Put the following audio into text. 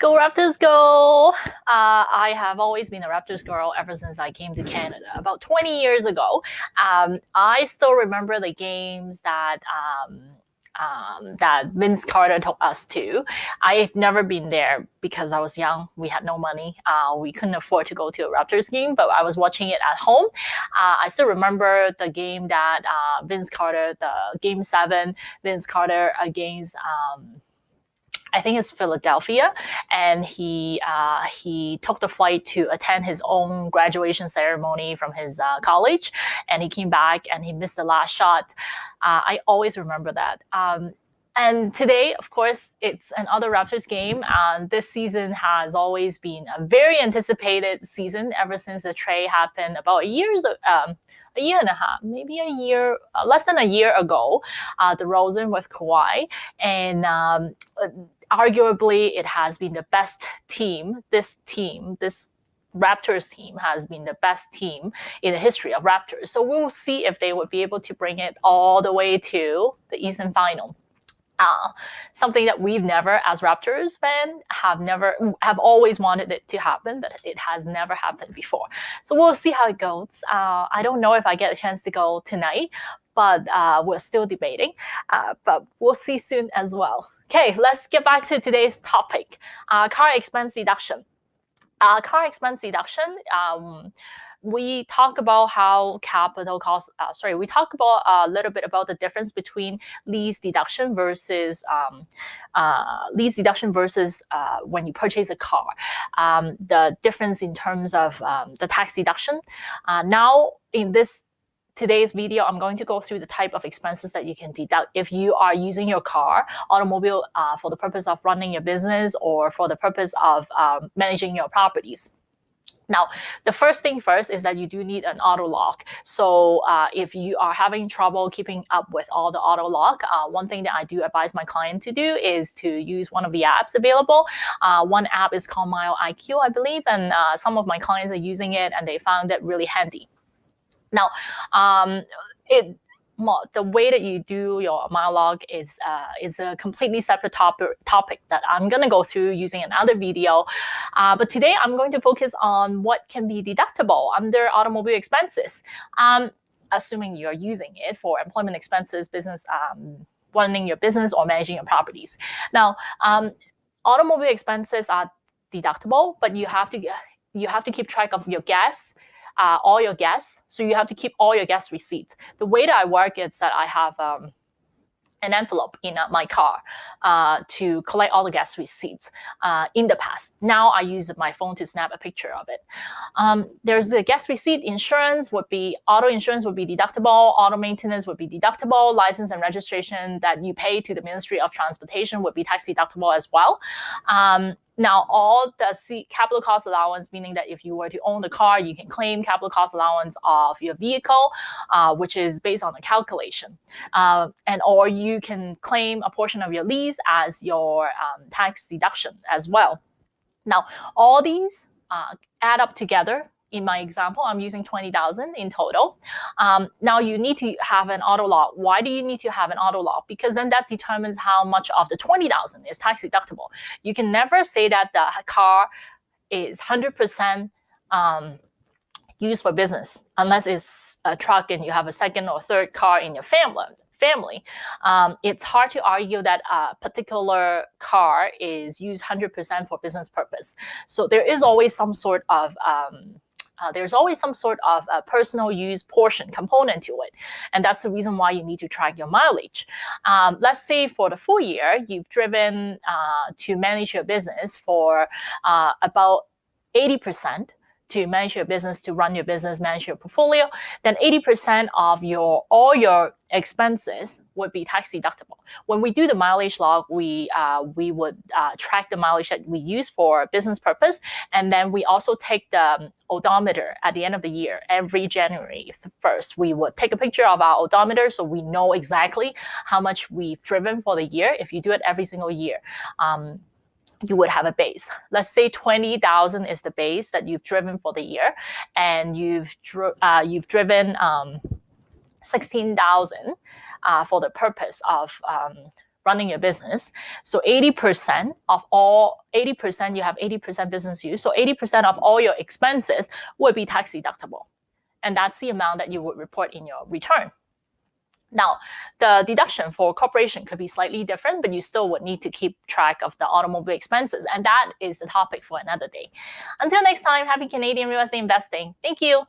Go Raptors, go! I have always been a Raptors girl ever since I came to Canada about 20 years ago. I still remember the games that Vince Carter took us to. I've never been there because I was young. We had no money. We couldn't afford to go to a Raptors game, but I was watching it at home. I still remember the game that Vince Carter, the Game 7, Vince Carter against I think it's Philadelphia, and he took the flight to attend his own graduation ceremony from his college, and he came back and he missed the last shot. I always remember that. And today, of course, it's another Raptors game. This season has always been a very anticipated season ever since the trade happened about a year and a half, maybe a year, less than a year ago, DeRozan with Kawhi. And arguably, it has been the best team. This Raptors team has been the best team in the history of Raptors. So we'll see if they would be able to bring it all the way to the Eastern Final. Something that we've never, as Raptors fans, have always wanted it to happen, but it has never happened before. So we'll see how it goes. I don't know if I get a chance to go tonight, but we're still debating. But we'll see soon as well. Okay, let's get back to today's topic, car expense deduction. Car expense deduction, we talk about how capital costs, we talk about a little bit about the difference between lease deduction versus when you purchase a car. The difference in terms of the tax deduction. Now, in today's video, I'm going to go through the type of expenses that you can deduct if you are using your car, automobile, for the purpose of running your business or for the purpose of managing your properties. Now, the first thing first is that you do need an auto lock. So if you are having trouble keeping up with all the auto lock, one thing that I do advise my client to do is to use one of the apps available. One app is called Mile IQ, I believe, and some of my clients are using it and they found it really handy. Now, the way that you do your mile log is a completely separate topic that I'm going to go through using another video. But today I'm going to focus on what can be deductible under automobile expenses, assuming you're using it for employment expenses, business, running your business or managing your properties. Now, automobile expenses are deductible, but you have to keep track of your gas. All your gas, so you have to keep all your gas receipts. The way that I work is that I have an envelope in my car to collect all the gas receipts in the past. Now I use my phone to snap a picture of it. There's the gas receipt. Insurance would be, auto insurance would be deductible, auto maintenance would be deductible, license and registration that you pay to the Ministry of Transportation would be tax deductible as well. Now, all the capital cost allowance, meaning that if you were to own the car, you can claim capital cost allowance of your vehicle, which is based on a calculation. Or you can claim a portion of your lease as your tax deduction as well. Now, all these add up together. In my example, I'm using $20,000 in total. Now you need to have an auto lock. Why do you need to have an auto lock? Because then that determines how much of the $20,000 is tax deductible. You can never say that the car is 100% used for business unless it's a truck and you have a second or third car in your family. It's hard to argue that a particular car is used 100% for business purpose. So there is always some sort of personal use component to it. And that's the reason why you need to track your mileage. Let's say for the full year, you've driven to manage your business for about 80%. To manage your business, to run your business, manage your portfolio, then 80% of all your expenses would be tax deductible. When we do the mileage log, we would track the mileage that we use for business purpose, and then we also take the odometer at the end of the year. Every January 1st, we would take a picture of our odometer so we know exactly how much we've driven for the year. If you do it every single year, you would have a base. Let's say 20,000 is the base that you've driven for the year, and you've driven 16,000 for the purpose of running your business. So 80% of all, 80% you have 80% business use. So 80% of all your expenses would be tax deductible. And that's the amount that you would report in your return. Now, the deduction for corporation could be slightly different, but you still would need to keep track of the automobile expenses. And that is the topic for another day. Until next time, happy Canadian real estate investing. Thank you.